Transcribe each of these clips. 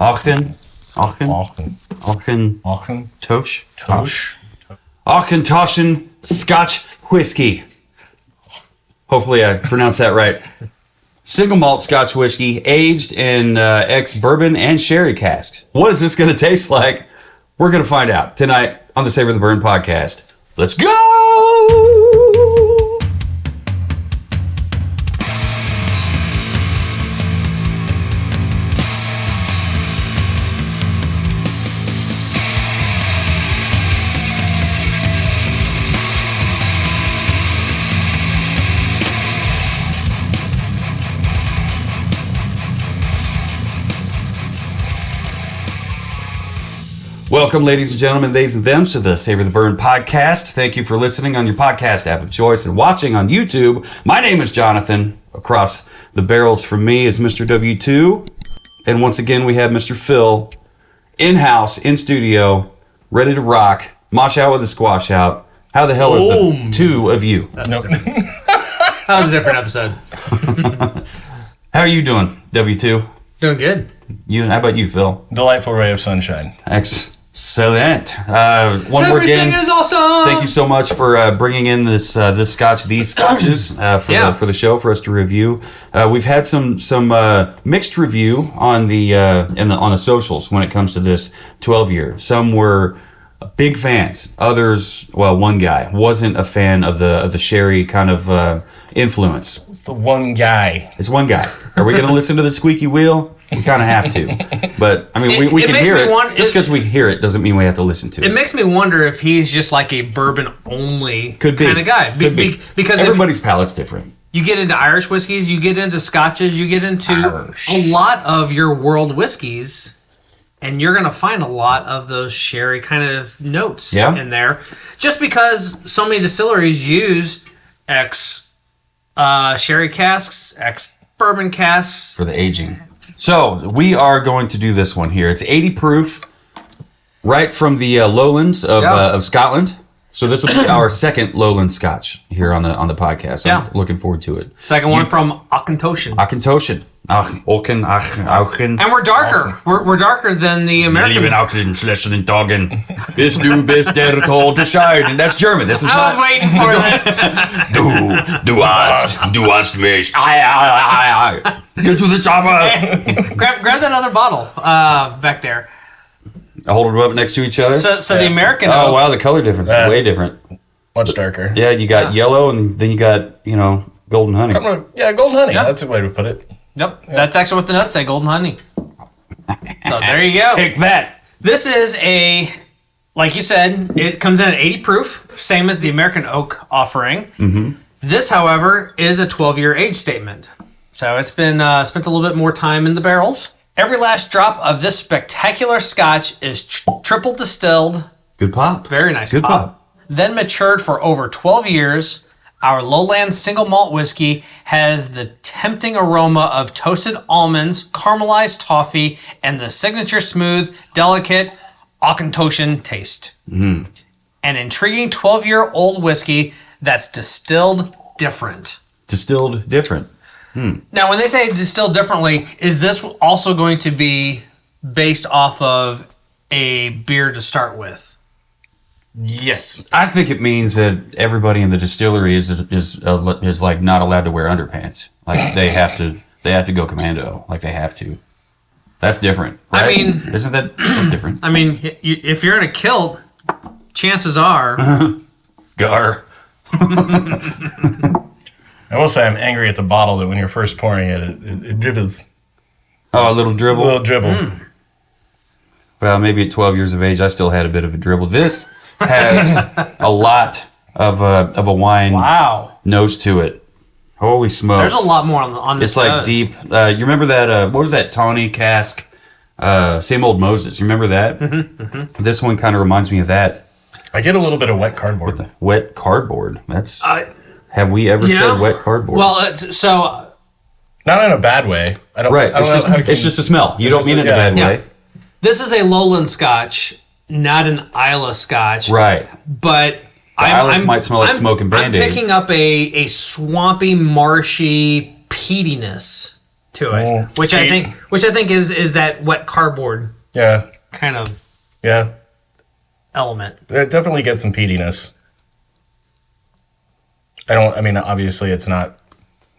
Auchentoshan Scotch Whisky. Hopefully I pronounced that right. Single malt Scotch whiskey aged in ex-bourbon and sherry casks. What is this going to taste like? We're going to find out tonight on the Savor the Burn podcast. Let's go! Welcome, ladies and gentlemen, theys and thems, to the Savor the Burn podcast. Thank you for listening on your podcast app of choice and watching on YouTube. My name is Jonathan. Across the barrels from me is Mr. W2. And once again, we have Mr. Phil in-house, in studio, ready to rock. Mosh out with a squash out. How the hell are the two of you? That was a different episode. How are you doing, W2? Doing good. How about you, Phil? Delightful ray of sunshine. Excellent. Everything is awesome. Thank you so much for bringing in these scotches for the show for us to review. We've had some mixed review on the socials when it comes to this 12-year. Some were big fans. Others, well, one guy wasn't a fan of the sherry kind of influence. It's the one guy. It's one guy. Are we going to listen to the squeaky wheel? We kind of have to. But, I mean, we can hear it. Just because we hear it doesn't mean we have to listen to it. It makes me wonder if he's just like a bourbon-only kind of guy. Could be. Because everybody's palate's different. You get into Irish whiskeys, you get into scotches, you get into a lot of your world whiskeys, and you're going to find a lot of those sherry kind of notes in there. Just because so many distilleries use sherry casks, bourbon casks. For the aging. So, we are going to do this one here. It's 80 proof, right from the lowlands of Scotland. So this will be our second lowland scotch here on the podcast. I'm looking forward to it. Second one from Auchentoshan. Auchentoshan. And we're darker. We're darker than the American. And that's German. This is I was waiting for that. Du hast mich. Get to the chopper. grab that other bottle back there. I hold them up next to each other. So the American. Oh wow, the color difference is way different. Much darker. Yeah, you got yellow, and then you got golden honey. Golden honey. Yeah. That's a way to put it. Yep, that's actually what the notes say, golden honey. So there you go. Take that. This is like you said, it comes in at 80 proof, same as the American Oak offering. Mm-hmm. This, however, is a 12-year age statement. So it's been spent a little bit more time in the barrels. Every last drop of this spectacular scotch is triple distilled. Good pop. Very nice pop. Then matured for over 12 years. Our lowland single malt whiskey has the tempting aroma of toasted almonds, caramelized toffee, and the signature smooth, delicate Auchentoshan taste. Mm. An intriguing 12-year-old whiskey that's distilled different. Distilled different. Hmm. Now, when they say distilled differently, is this also going to be based off of a beer to start with? Yes, I think it means that everybody in the distillery is like not allowed to wear underpants. Like they have to go commando. Like they have to. That's different. Right? I mean, isn't that's different? I mean, if you're in a kilt, chances are, gar. I will say I'm angry at the bottle that when you're first pouring it dribbles. Oh, a little dribble. A little dribble. Mm. Well, maybe at 12 years of age, I still had a bit of a dribble. This has a lot of a wine nose to it. Holy smokes! There's a lot more on this. It's like nose. Deep. You remember that? What was that tawny cask? Same Old Moses. You remember that? Mm-hmm, mm-hmm. This one kind of reminds me of that. I get a little bit of wet cardboard. Wet cardboard. That's. Have we ever said wet cardboard? Well, so not in a bad way. I don't. Right. I don't it's just a smell. You don't mean it in a bad way. This is a lowland scotch, not an Islay scotch. Right. But the Islas might smell like smoke and Band-Aids. I'm picking up a swampy, marshy peatiness to it, which I think is that wet cardboard kind of element. It definitely gets some peatiness. Obviously it's not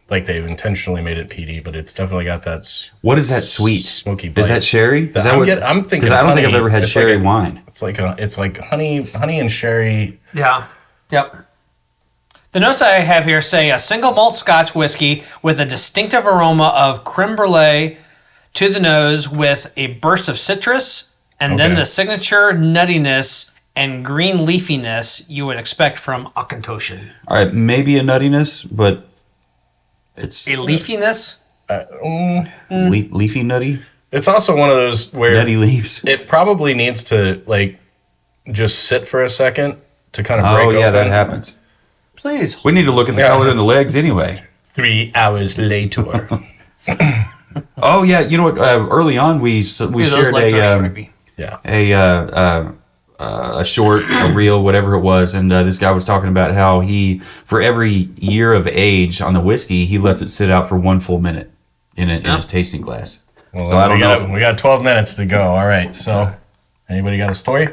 like they've intentionally made it peaty, but it's definitely got that. What is that sweet? Smoky bite. Is that sherry? I'm thinking because I don't think I've ever had sherry wine. It's like honey and sherry. Yeah. Yep. The notes I have here say a single malt Scotch whiskey with a distinctive aroma of creme brulee to the nose with a burst of citrus and then the signature nuttiness and green leafiness you would expect from Auchentoshan. All right, maybe a nuttiness, but it's... A leafiness? Leafy nutty? It's also one of those where... Nutty leaves. It probably needs to, just sit for a second to kind of break open. Oh, yeah, that happens. Please. We need to look at the color in the legs anyway. 3 hours later. Oh, yeah, you know what? Early on, we shared a short, a reel, whatever it was, and this guy was talking about how for every year of age on the whiskey, he lets it sit out for 1 full minute in his tasting glass. Well, so I don't know. We got 12 minutes to go. All right. So, anybody got a story?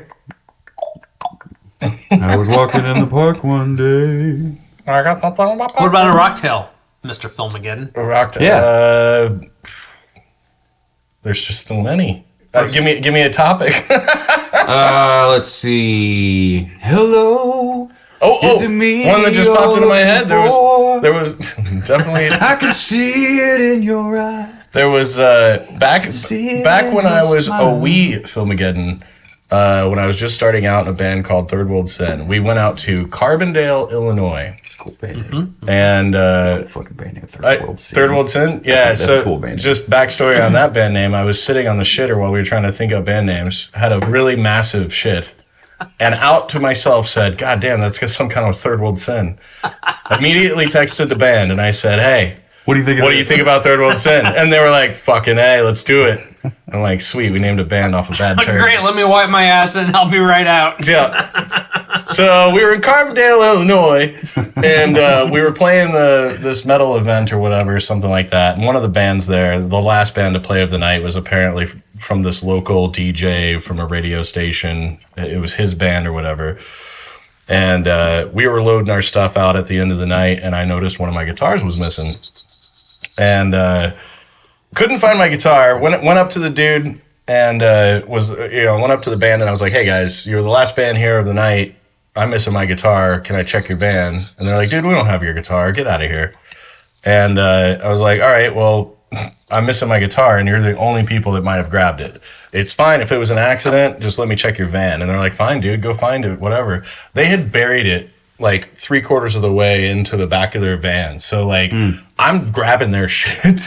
I was walking in the park one day. I got something on my pocket. What about a rocktail, Mr. Filmageddon? A rocktail? Yeah. There's just so many. Give me a topic. Let's see. Hello. Is it me? One that just popped into my head. There was definitely. I can see it in your eyes. There was back when I was a wee Filmageddon. When I was just starting out in a band called Third World Sin, we went out to Carbondale, Illinois. It's a cool band name. And fucking band name, Third World Sin. Third World Sin? Yeah, that's a cool band name. Just backstory on that band name. I was sitting on the shitter while we were trying to think of band names. Had a really massive shit. And out to myself said, God damn, that's some kind of Third World Sin. Immediately texted the band and I said, hey, what do you think about Third World Sin? And they were like, fucking A, let's do it. I'm like, sweet, we named a band off a bad term. Great, let me wipe my ass and I'll be right out. Yeah. So we were in Carbondale, Illinois, and we were playing this metal event or whatever, something like that. And one of the bands there, the last band to play of the night, was apparently from this local DJ from a radio station. It was his band or whatever. And we were loading our stuff out at the end of the night, and I noticed one of my guitars was missing. And couldn't find my guitar. Went up to the dude and went up to the band and I was like, hey guys, you're the last band here of the night. I'm missing my guitar. Can I check your van? And they're like, dude, we don't have your guitar. Get out of here. And I was like, all right, well, I'm missing my guitar and you're the only people that might have grabbed it. It's fine if it was an accident. Just let me check your van. And they're like, fine, dude, go find it, whatever. They had buried it like 3/4 of the way into the back of their van. So I'm grabbing their shit.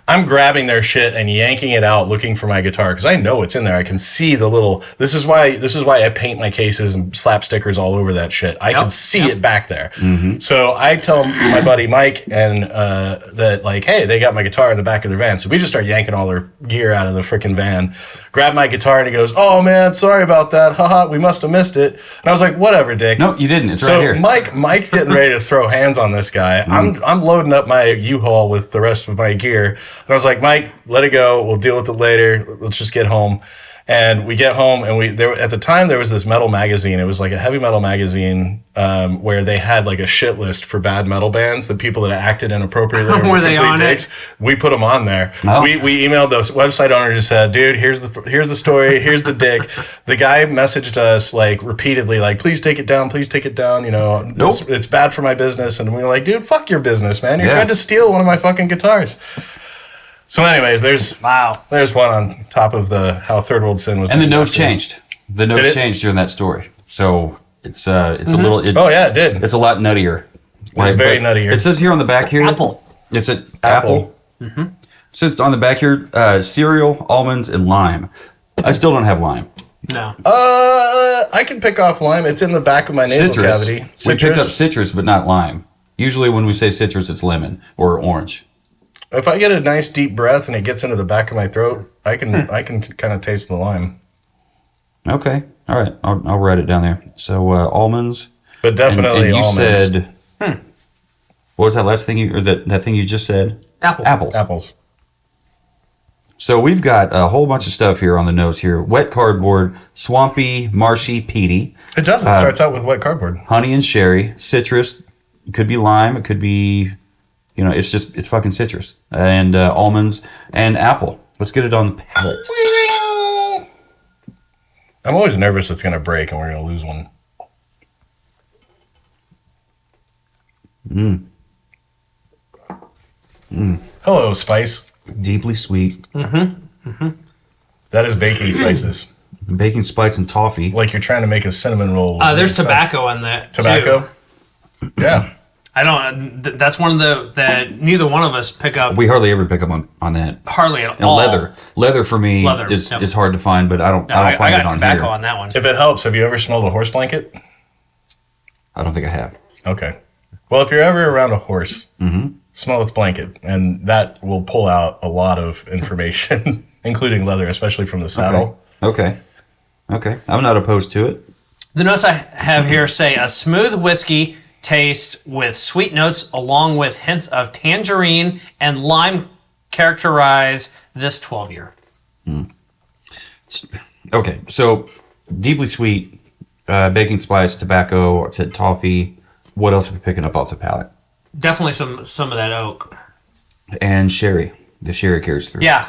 I'm grabbing their shit and yanking it out, looking for my guitar because I know it's in there. I can see the little. This is why I paint my cases and slap stickers all over that shit. I can see it back there. Mm-hmm. So I tell my buddy Mike and that hey, they got my guitar in the back of their van. So we just start yanking all their gear out of the freaking van. Grab my guitar and he goes, "Oh man, sorry about that. Haha, we must have missed it." And I was like, "Whatever, Dick." No, you didn't. It's right here. Mike's getting ready to throw hands on this guy. I'm loading up my U-Haul with the rest of my gear. And I was like, Mike, let it go. We'll deal with it later. Let's just get home. And we get home, and at the time there was this metal magazine. It was like a heavy metal magazine where they had like a shit list for bad metal bands, the people that acted inappropriately. Were they on it? We put them on there. Oh. We emailed the website owner and just said, dude, here's the story, here's the dick. The guy messaged us like repeatedly, like, please take it down, Nope. It's bad for my business. And we were like, dude, fuck your business, man. You're trying to steal one of my fucking guitars. So anyways, there's one on top of how Third World Sin was. And the notes changed. The notes changed during that story. So it's a little. Oh yeah, it did. It's a lot nuttier. It's very nuttier. It says here on the back here. Apple. It's an apple. Mm-hmm. It says on the back here, cereal, almonds, and lime. I still don't have lime. No. I can pick off lime. It's in the back of my nasal cavity. Citrus. We picked up citrus, but not lime. Usually when we say citrus, it's lemon or orange. If I get a nice deep breath and it gets into the back of my throat, I can kind of taste the lime. Okay, all right, I'll write it down there. So almonds, but definitely and you almonds. Said, what was that last thing that thing you just said? Apples. Apples. So we've got a whole bunch of stuff here on the nose here. Wet cardboard, swampy, marshy, peaty. It does. It starts out with wet cardboard. Honey and sherry, citrus. It could be lime. It could be, it's fucking citrus. And almonds and apple. Let's get it on the palate. I'm always nervous it's going to break and we're going to lose one. Hello, spice. Deeply sweet. That is baking spices. Baking spice and toffee. Like you're trying to make a cinnamon roll. There's tobacco in that. Tobacco? Too. Yeah. I don't. That's one of the that neither one of us pick up. We hardly ever pick up on that. Hardly at And all. leather for me is hard to find, but I don't find I it got on tobacco here. on that one. If it helps, have you ever smelled a horse blanket? I don't think I have. Okay. Well, if you're ever around a horse, smell its blanket, and that will pull out a lot of information, including leather, especially from the saddle. Okay. I'm not opposed to it. The notes I have here say a smooth whiskey taste with sweet notes along with hints of tangerine and lime characterize this 12-year. Okay, so deeply sweet, baking spice, tobacco, I said toffee. What else are we picking up off the palate? Definitely some of that oak. And sherry. The sherry carries through. Yeah,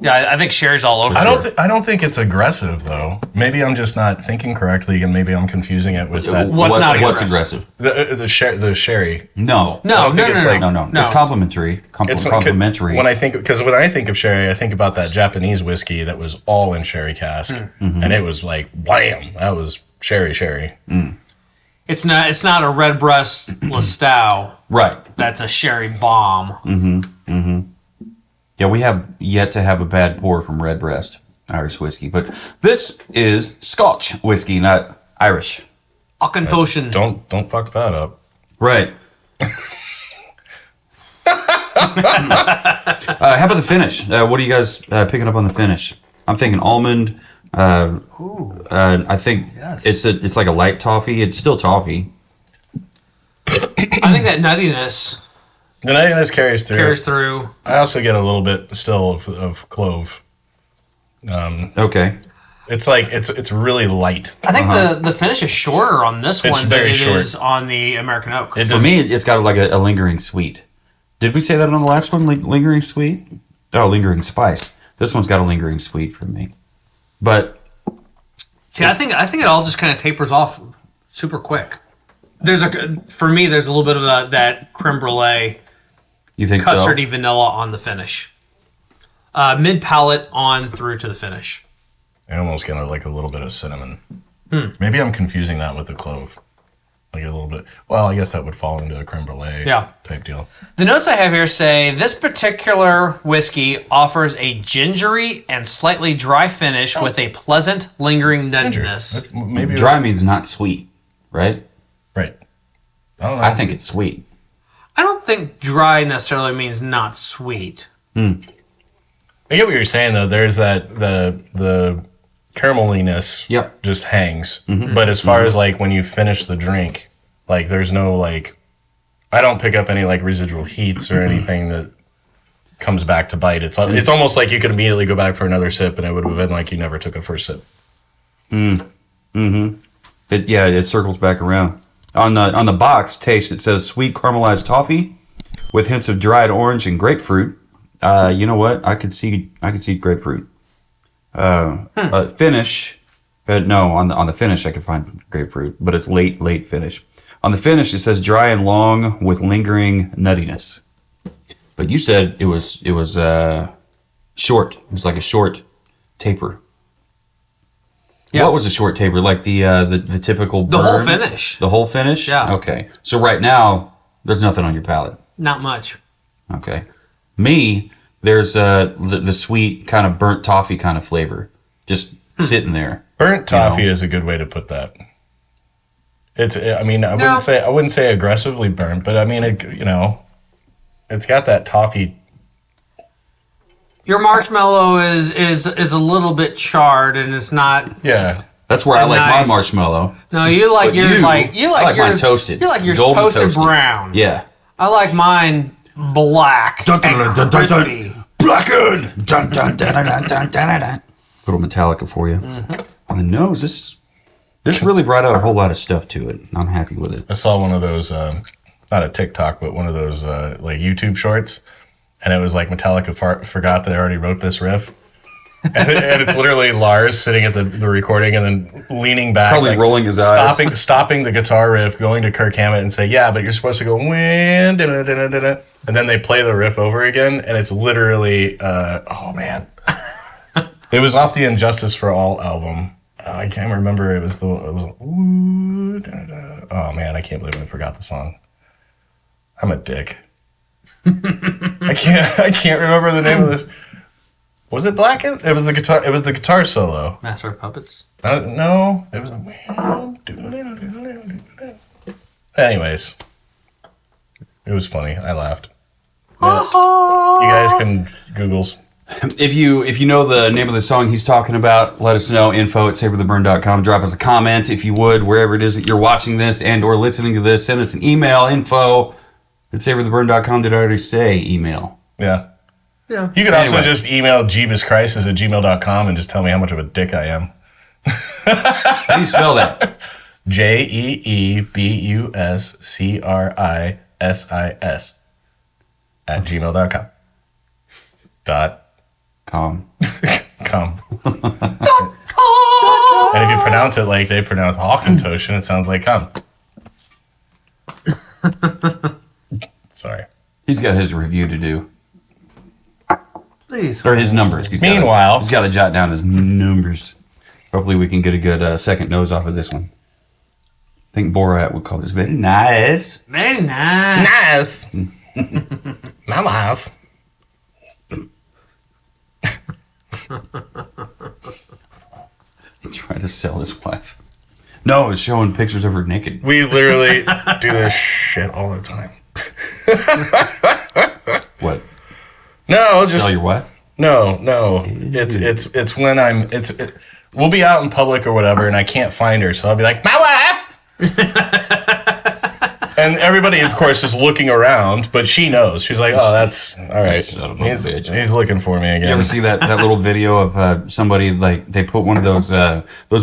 I think sherry's all over. I don't think it's aggressive though. Maybe I'm just not thinking correctly, and maybe I'm confusing it with that. What's aggressive? The sherry. No. No. It's complimentary. Complimentary. When I think of sherry, I think about that Japanese whiskey that was all in sherry cask, and it was like wham. That was sherry. It's not a Redbreast Lestau. Right. That's a sherry bomb. Yeah, we have yet to have a bad pour from Redbreast Irish whiskey, but this is Scotch whiskey, not Irish. Auchentoshan. Don't fuck that up. Right. How about the finish? What are you guys picking up on the finish? I'm thinking almond. I think it's like a light toffee. It's still toffee. I think that nuttiness The nuttiness carries through. I also get a little bit still of clove. Okay. It's like it's really light. I think the finish is shorter on this one than it is on the American Oak. For me, it's got like a lingering sweet. Did we say that on the last one? Lingering sweet? Oh, lingering spice. This one's got a lingering sweet for me. But see, I think it all just kind of tapers off super quick. For me, there's a little bit of that creme brulee. You think custardy vanilla on the finish. Mid palate on through to the finish. I almost get like a little bit of cinnamon. Maybe I'm confusing that with the clove. Like a little bit. Well, I guess that would fall into a creme brulee type deal. The notes I have here say this particular whiskey offers a gingery and slightly dry finish with a pleasant lingering nuttiness. Maybe dry means not sweet, right? Right. I don't know. I think it's sweet. I don't think dry necessarily means not sweet. I get what you're saying though. There's that the carameliness just hangs. But as far as like when you finish the drink, like there's no like I don't pick up any like residual heats or anything that comes back to bite. It's almost like you could immediately go back for another sip and it would have been like you never took a first sip. It circles back around. On the box taste, it says sweet caramelized toffee with hints of dried orange and grapefruit. You know what? I could see grapefruit. Finish, but no, on the finish I could find grapefruit, but it's late finish. On the finish, it says dry and long with lingering nuttiness. But you said it was short. It was like a short taper. Yeah. What was a short taper? Like the typical burn? The whole finish. The whole finish? Yeah. Okay. So right now, there's nothing on your palate. Not much. Okay. Me, there's the sweet kind of burnt toffee kind of flavor just sitting there. Burnt toffee is a good way to put that. It's. I mean, I wouldn't say aggressively burnt, but I mean, it's got that toffee. Your marshmallow is a little bit charred, and it's not. Yeah, that's where I like my marshmallow. No, you like yours like yours mine toasted. You like yours golden toasted brown. Yeah, I like mine black and crispy. Blackened. Dun, dun, dun, dun, dun, dun, dun, dun. Little Metallica for you. On the nose, this really brought out a whole lot of stuff to it. I'm happy with it. I saw one of those, not a TikTok, but one of those like YouTube shorts, and it was like Metallica forgot they already wrote this riff. And it's literally Lars sitting at the recording and then leaning back, Probably like, rolling his eyes, stopping the guitar riff, going to Kirk Hammett and say, "Yeah, but you're supposed to go win," and then they play the riff over again, and it's literally, oh man, it was off the Injustice for All album. I can't remember. It was oh man, I can't believe I forgot the song. I'm a dick. I can't remember the name of this. Was it Blackened? It was the guitar. It was the guitar solo. Master of Puppets. No, it was. Anyways, it was funny. I laughed. You guys can Googles. If you know the name of the song he's talking about, let us know. info@savortheburn.com. Drop us a comment if you would, wherever it is that you're watching this and or listening to this. Send us an email, info@savortheburn.com. Did I already say email? Yeah. Yeah. You could also just email jeebuschrisis@gmail.com and just tell me how much of a dick I am. How do you spell that? JEEBUSCRISIS @gmail.com. Com. And if you pronounce it like they pronounce Auchentoshan, it sounds like cum. Sorry. He's got his review to do. Please. Or his numbers. Meanwhile, he's got to jot down his numbers. Hopefully we can get a good second nose off of this one. I think Borat would call this very nice. Very nice. Nice. My wife. He tried to sell his wife. No, it's showing pictures of her naked. We literally do this shit all the time. What? No, just Sell your wife? No. It's when we'll be out in public or whatever, and I can't find her, so I'll be like, my wife. And everybody, of course, is looking around, but she knows. She's like, oh, that's all right. He's looking for me again. You ever see that little video of somebody, like, they put one of those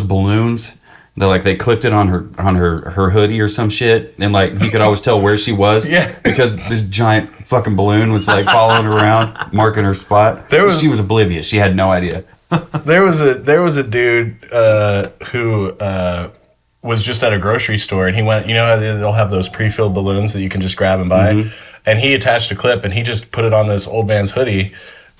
balloons? They clipped it on her hoodie or some shit, and like he could always tell where she was. Yeah. Because this giant fucking balloon was like following her around, marking her spot. She was oblivious. She had no idea. There was a dude who was just at a grocery store, and he went. You know how they'll have those pre-filled balloons that you can just grab and buy, and he attached a clip, and he just put it on this old man's hoodie.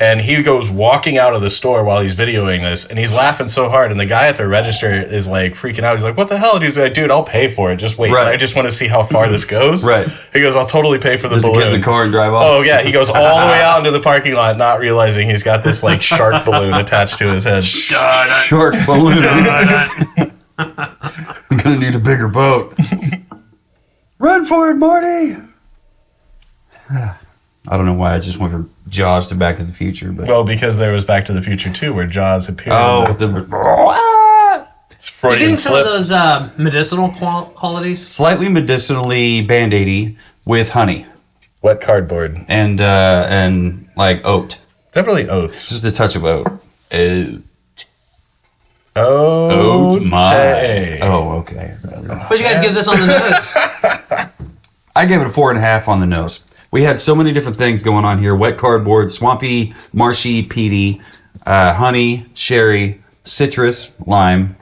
And he goes walking out of the store while he's videoing this, and he's laughing so hard. And the guy at the register is like freaking out. He's like, "What the hell?" And he's like, "Dude, I'll pay for it. Just wait. Right. I just want to see how far this goes." Right. He goes, "I'll totally pay for the balloon." Get in the car and drive off. Oh yeah. He goes all the way out into the parking lot, not realizing he's got this like shark balloon attached to his head. Shark balloon. I'm gonna need a bigger boat. Run for it, Marty. I don't know why I just went from Jaws to Back to the Future, but well, because there was Back to the Future 2 where Jaws appeared. Oh, You getting some of those medicinal qualities? Slightly medicinally Band-Aidy with honey Wet cardboard and like oat. Definitely oats. Just a touch of oat. Oh my. Oh, okay. What'd you guys give this on the nose? I gave it a 4.5 on the nose. We had so many different things going on here. Wet cardboard, swampy, marshy, peaty, honey, sherry, citrus, lime.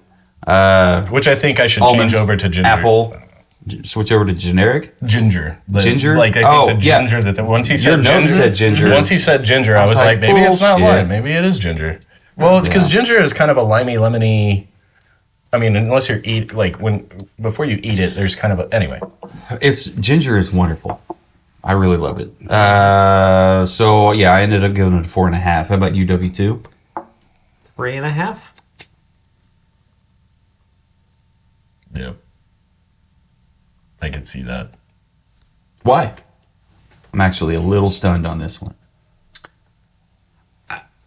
Which I think I should almond, change over to ginger. Apple. Switch over to generic? Ginger. Ginger? Like, I think the ginger that once he said ginger. Once he said ginger, I was like, maybe it's not lime. Maybe it is ginger. Well, because ginger is kind of a limey, lemony. I mean, unless you're before you eat it, there's kind of a, anyway. Ginger is wonderful. I really love it. So yeah, I ended up giving it a 4.5. How about you, W2? 3.5. Yeah. I could see that. Why? I'm actually a little stunned on this one.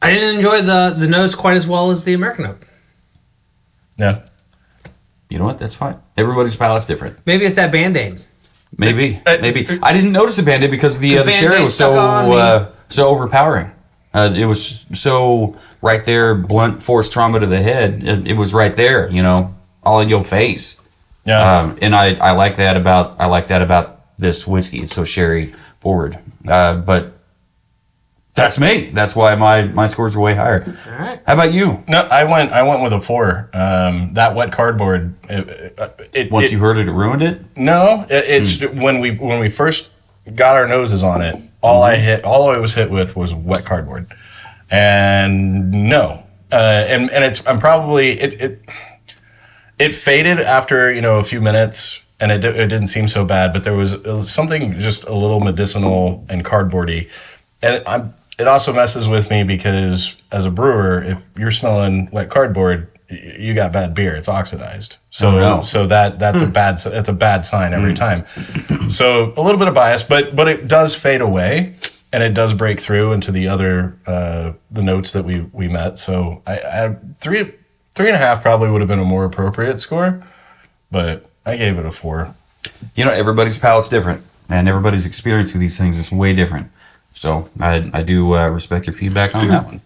I didn't enjoy the nose quite as well as the American oak. Yeah. You know what? That's fine. Everybody's palate's different. Maybe it's that Band-Aid. Maybe. I didn't notice the Band-Aid because the sherry was so overpowering. It was so right there, blunt force trauma to the head. It was right there, all in your face. Yeah. And I like that about this whiskey. It's so sherry forward. But that's me. That's why my scores are way higher. All right. How about you? No, I went with a 4. That wet cardboard. Once you heard it, it ruined it. No, it's when we first got our noses on it. All I was hit with was wet cardboard, and no, and it faded after a few minutes, and it didn't seem so bad. But there was something just a little medicinal and cardboardy, and it also messes with me because as a brewer, if you're smelling wet cardboard, you got bad beer. It's oxidized. So that's a bad sign every time. So a little bit of bias, but it does fade away, and it does break through into the other the notes that we met. So I 3.5 probably would have been a more appropriate score, but I gave it a 4. Everybody's palate's different, and everybody's experience with these things is way different. So I do respect your feedback on that one.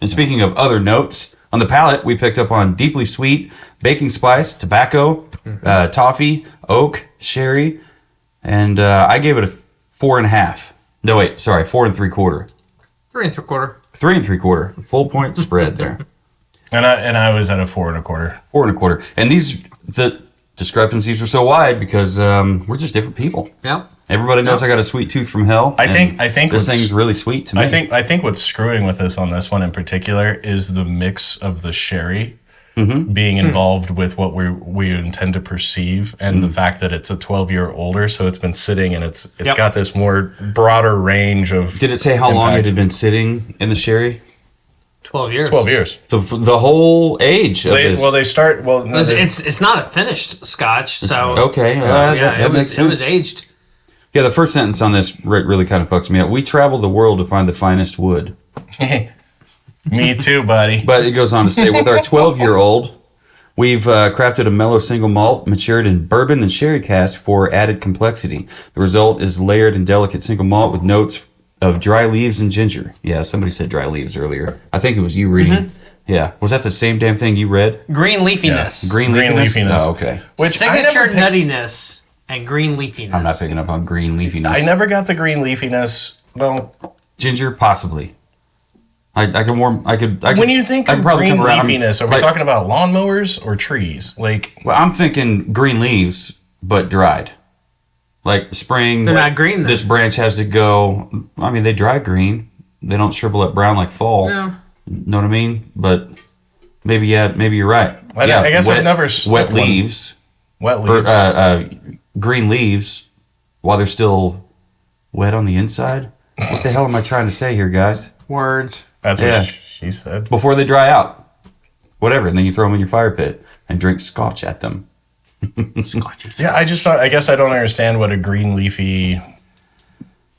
And speaking of other notes, on the palate, we picked up on deeply sweet, baking spice, tobacco, toffee, oak, sherry, and I gave it a 4.5. No, wait, sorry, 4 3/4. 3 3/4. 3 3/4. Full point spread there. And I was at a 4 1/4. 4 1/4. And the discrepancies are so wide because we're just different people. Yep. Everybody knows I got a sweet tooth from hell. I think this thing's really sweet to me. I think what's screwing with this on this one in particular is the mix of the sherry being involved with what we intend to perceive, and the fact that it's a 12-year older, so it's been sitting and it's got this more broader range of. Did it say how long it had been sitting in the sherry? 12 years. 12 years. The whole age of this. They start. Well, no, it's not a finished Scotch, so okay. it makes sense. was aged. Yeah, the first sentence on this really kind of fucks me up. We travel the world to find the finest wood. Me too, buddy. But it goes on to say, with our 12-year-old, we've crafted a mellow single malt matured in bourbon and sherry cask for added complexity. The result is layered and delicate single malt with notes of dry leaves and ginger. Yeah, somebody said dry leaves earlier. I think it was you reading. Yeah. Was that the same damn thing you read? Green leafiness. Yeah. Green leafiness? Oh, okay. Signature nuttiness and green leafiness. I'm not picking up on green leafiness. I never got the green leafiness. Well, ginger, possibly. I could. When you think of green leafiness, are we talking about lawnmowers or trees? Well, I'm thinking green leaves, but dried. Like spring. They're not green then. This branch has to go. I mean, they dry green. They don't shrivel up brown like fall. No. Know what I mean? But maybe you're right. I guess I've never wet leaves. Wet leaves. Or, green leaves while they're still wet on the inside. What the hell am I trying to say here, guys? Words. That's what she said. Before they dry out. Whatever. And then you throw them in your fire pit and drink scotch at them. Scotches. Yeah, I guess I don't understand what a green leafy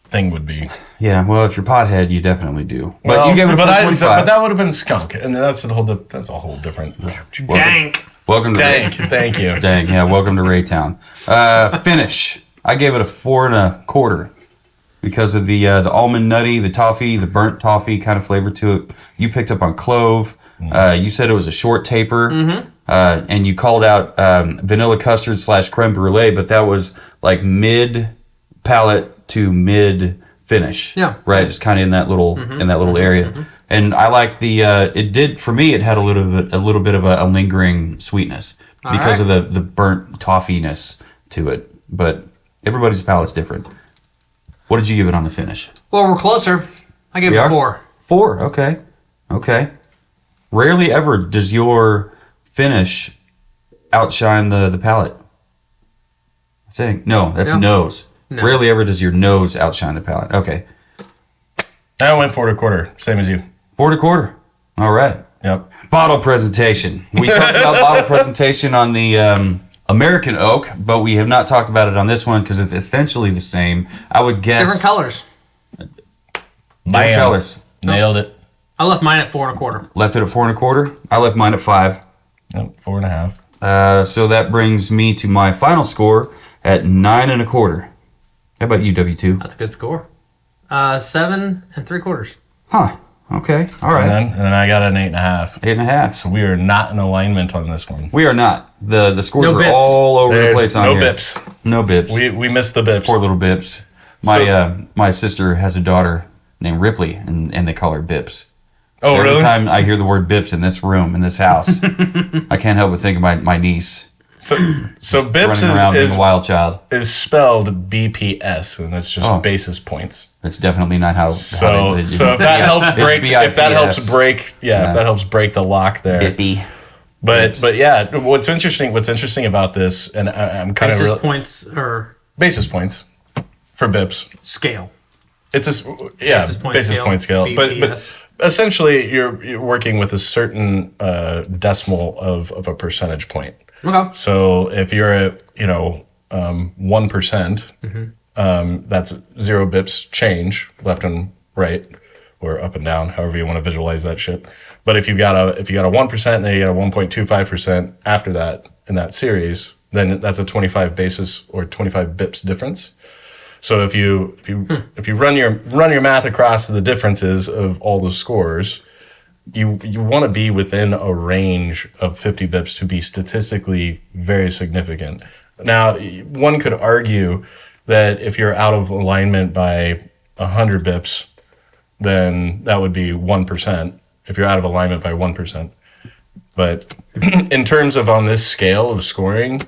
thing would be. Yeah, well, if you're pothead, you definitely do. But you gave it a 4.25. But that would have been skunk, and that's a whole different. Dank. Welcome to Thank you. Dang, yeah, welcome to Raytown. Finish. I gave it a 4 1/4 because of the almond nutty, the toffee, the burnt toffee kind of flavor to it. You picked up on clove. You said it was a short taper. And you called out vanilla custard / creme brulee, but that was like mid palate to mid finish. Yeah. Right. It's kind of in that little area. And I like it did for me. It had a little bit of a lingering sweetness because of the burnt toffiness to it. But everybody's palate's different. What did you give it on the finish? Well, we're closer. I gave it a 4. 4. Okay. Rarely ever does your finish outshine the palate. I think that's nose. No. Rarely ever does your nose outshine the palate. Okay. I went 4 1/4, same as you. 4 1/4. All right. Yep. Bottle presentation. We talked about bottle presentation on the American oak, but we have not talked about it on this one because it's essentially the same. I would guess different colors. Different colors. Nailed it. I left mine at 4 1/4. Left it at 4 1/4. I left mine at 5. Nope, 4.5. So that brings me to my final score at 9 1/4. How about you, W2? That's a good score. 7 3/4. Huh. Okay. All right. And then I got an 8.5. 8.5. So we are not in alignment on this one. We are not. The scores No are bips. all over the place on no here. bips. No bips. We missed the bips. Poor little Bips. My sister has a daughter named Ripley, and they call her Bips. Oh, so really? Every time I hear the word Bips in this room, in this house, I can't help but think of my niece. So Bips running around being a wild child. is spelled BPS, and it's just basis points. That's definitely not how. So if that helps break, if that helps break the lock there. Bippy. But yeah, what's interesting about this, and I'm kind Basis of points or basis points for Bips. scale. It's basis point scale. But essentially, you're working with a certain decimal of a percentage point. Okay. So if you're at 1%, that's 0 bips change left and right, or up and down, however you want to visualize that shit. But if you got a 1% and then you got a 1.25% after that in that series, then that's a 25 basis or 25 bips difference. So if you run your math across the differences of all the scores, you want to be within a range of 50 bips to be statistically very significant. Now, one could argue that if you're out of alignment by 100 bips, then that would be 1%. If you're out of alignment by 1%. But in terms of on this scale of scoring,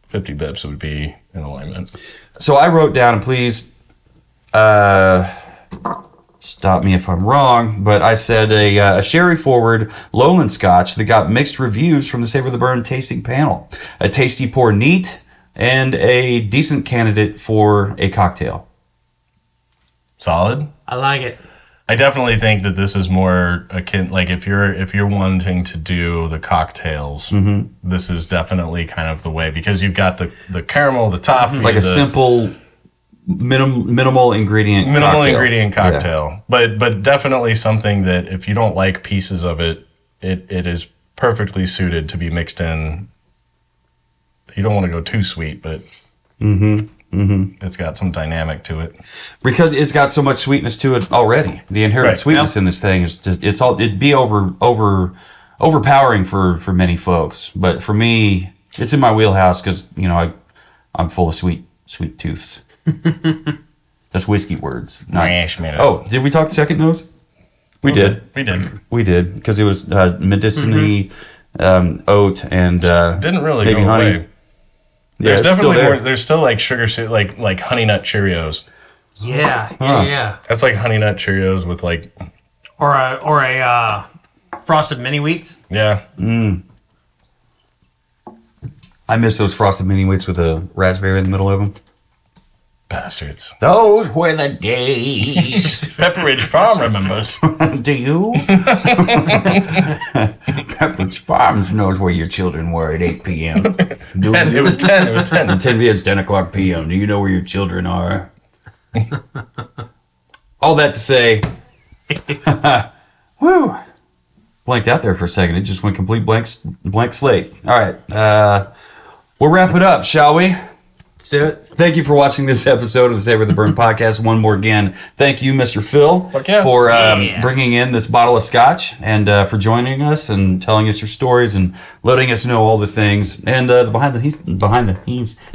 50 bips would be in alignment. So I wrote down, and please stop me if I'm wrong, but I said a sherry forward lowland scotch that got mixed reviews from the Savor the Burn tasting panel. A tasty pour neat and a decent candidate for a cocktail. Solid. I like it. I definitely think that this is more akin, like if you're wanting to do the cocktails, this is definitely kind of the way, because you've got the caramel, the toffee, Like a simple minimal ingredient cocktail. Yeah. But definitely something that if you don't like pieces of it, it is perfectly suited to be mixed in. You don't want to go too sweet, but it's got some dynamic to it. Because it's got so much sweetness to it already. The inherent sweetness in this thing is just, it'd be overpowering for many folks. But for me, it's in my wheelhouse because, I'm full of sweet tooths. That's whiskey words. Oh, did we talk second nose? We did, because it was medicinally oat and didn't really maybe go honey. Away. There's definitely more. There's still like sugar, like Honey Nut Cheerios. Yeah. That's like Honey Nut Cheerios with like, or a Frosted Mini Wheats. Yeah. I miss those Frosted Mini Wheats with a raspberry in the middle of them. Bastards. Those were the days. Pepperidge Farm remembers. Do you? Pepperidge Farms knows where your children were at 8 p.m. It was 10. It was 10. 10 p.m. It's 10 o'clock p.m. Do you know where your children are? All that to say, whew, blanked out there for a second. It just went complete blank slate. All right. We'll wrap it up, shall we? Let's do it. Thank you for watching this episode of the Savor the Burn podcast. One more again, thank you, Mr. Phil, for bringing in this bottle of scotch and for joining us and telling us your stories and letting us know all the things and the behind the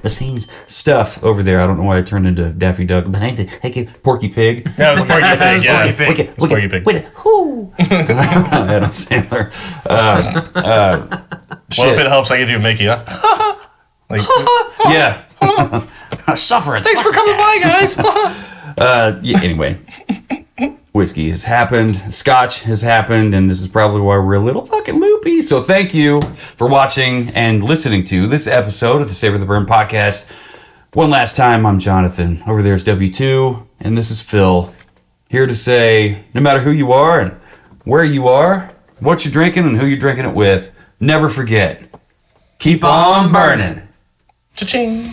scenes stuff over there. I don't know why I turned into Daffy Duck. Porky Pig. That was Porky Pig. Yeah, Porky Pig. Adam Sandler. Well, if it helps, I can do Mickey. Huh? Yeah. Suffering. Thanks for coming by, guys. Anyway, whiskey has happened, scotch has happened, and this is probably why we're a little fucking loopy. So thank you for watching and listening to this episode of the Savor the Burn podcast. One last time, I'm Jonathan. Over there's W2, and this is Phil. Here to say, no matter who you are and where you are, what you're drinking and who you're drinking it with, never forget, keep on burning. Cha-ching.